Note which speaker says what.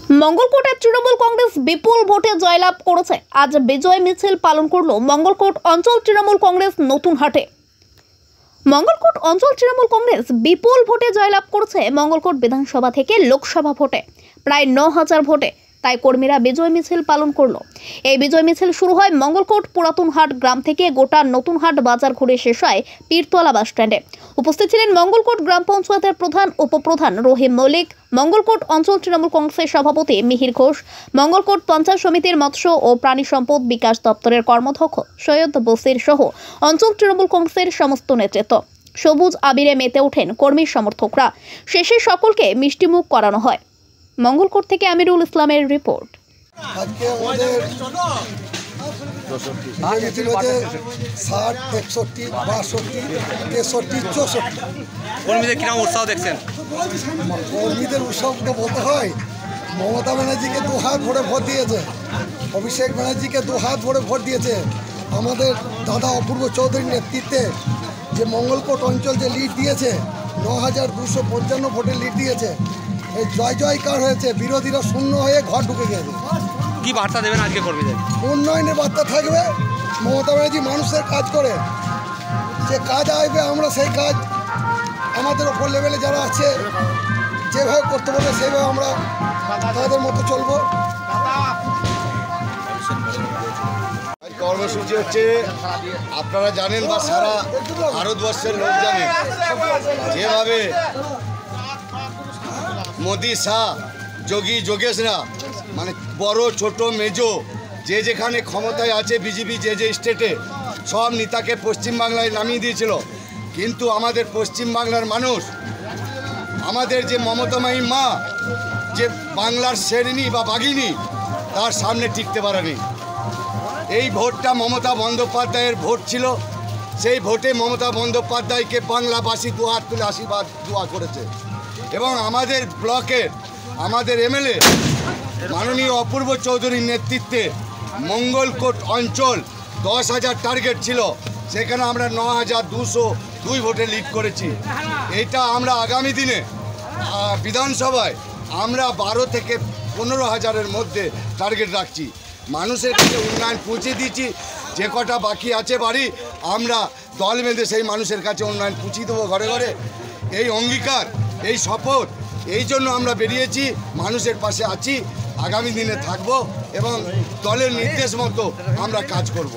Speaker 1: মঙ্গলকোটে তৃণমূল কংগ্রেস বিপুল ভোটে জয়লাভ করেছে। আজ বিজয় মিছিল পালন করল মঙ্গলকোট অঞ্চল তৃণমূল কংগ্রেস নতুনহাটে। মঙ্গলকোট অঞ্চল তৃণমূল কংগ্রেস বিপুল ভোটে জয়লাভ করেছে। মঙ্গলকোট বিধানসভা থেকে লোকসভা ভোটে প্রায় ৯,০০০ ভোটে, তাই কর্মীরা বিজয় মিছিল পালন করলো। এই বিজয় মিছিল শুরু হয় মঙ্গলকোট পুরাতনহাট গ্রাম থেকে, গোটা নতুনহাট বাজার ঘুরে শেষ হয় পীরতলা বাস স্ট্যান্ডে। উপস্থিত ছিলেন মঙ্গলকোট গ্রাম পঞ্চায়েতের প্রধান, উপপ্রধান রহিম মল্লিক, মঙ্গলকোট অঞ্চল তৃণমূল কংগ্রেসের সভাপতি মিহির ঘোষ, মঙ্গলকোট পঞ্চায়েত সমিতির মৎস্য ও প্রাণী সম্পদ বিকাশ দপ্তরের কর্মধ্যক্ষ সৈয়দ বসির সহ অঞ্চল তৃণমূল কংগ্রেসের সমস্ত নেতৃত্ব। সবুজ আবিরে মেতে ওঠেন কর্মী সমর্থকরা। শেষে সকলকে মিষ্টিমুখ করানো হয়। মঙ্গলকোট থেকে আমিরুল ইসলামের রিপোর্ট।
Speaker 2: আজকে আমাদের 60, 61, 62, 63, 64
Speaker 3: কর্মীদের কিরকম উৎসাহ দেখছেন?
Speaker 2: কর্মীদের উৎসবকে বলতে হয়, মমতা ব্যানার্জিকে 2 হাত ভরে ভোট দিয়েছে, অভিষেক ব্যানার্জিকে 2 হাত ভরে ভোট দিয়েছে। আমাদের দাদা অপূর্ব চৌধুরীর নেতৃত্বে যে মঙ্গলকোট অঞ্চল যে লিড দিয়েছে, 9,255 ভোটের লিড দিয়েছে। এই জয় জয়কার হয়েছে, বিরোধীরা শূন্য হয়ে ঘর ঢুকে গেছে।
Speaker 3: কি বার্তা দেবেন আজকে কর্মীদের?
Speaker 2: উন্নয়নের বার্তা থাকবে। মমতা ব্যানার্জি মানুষের কাজ করে, যে কাজ আসবে আমরা সেই কাজ আমাদের ওপর লেভেলে যারা আছে যেভাবে করতে বলবে সেইভাবে আমরা তাদের মতো চলবো।
Speaker 4: কর্মসূচি হচ্ছে, আপনারা জানেন বা সারা ভারতবর্ষের লোক জানে, যেভাবে মোদি, শাহ, যোগী, যোগেশরা, মানে বড় ছোট মেজো যে যেখানে ক্ষমতায় আছে, বিজেপি যে যে স্টেটে সব নেতাকে পশ্চিমবাংলায় নামিয়ে দিয়েছিল। কিন্তু আমাদের পশ্চিমবাংলার মানুষ, আমাদের যে মমতাময়ী মা, যে বাংলার শেরনি বা বাঘিনী, তার সামনে টিকতে পারেনি। এই ভোটটা মমতা বন্দ্যোপাধ্যায়ের ভোট ছিল। সেই ভোটে মমতা বন্দ্যোপাধ্যায়কে বাংলাবাসী 2 হাত তুলে আশীর্বাদ দোয়া করেছে। এবং আমাদের ব্লকের আমাদের এমএলএ মাননীয় অপূর্ব চৌধুরীর নেতৃত্বে মঙ্গলকোট অঞ্চল 10,000 টার্গেট ছিল, সেখানে আমরা 9,202 ভোটে লিড করেছি। এটা আমরা আগামী দিনে বিধানসভায় আমরা 12 থেকে 15,000-এর মধ্যে টার্গেট রাখছি। মানুষের কাছে উন্নয়ন পৌঁছে দিচ্ছি। যে কটা বাকি আছে বাড়ি, আমরা দল বেঁধে সেই মানুষের কাছে উন্নয়ন পৌঁছে দেবো ঘরে ঘরে। এই অঙ্গীকার, এই শপথ, এই জন্য আমরা বেরিয়েছি। মানুষের পাশে আছি, আগামী দিনে থাকবো এবং দলের নির্দেশ মতো আমরা কাজ করব।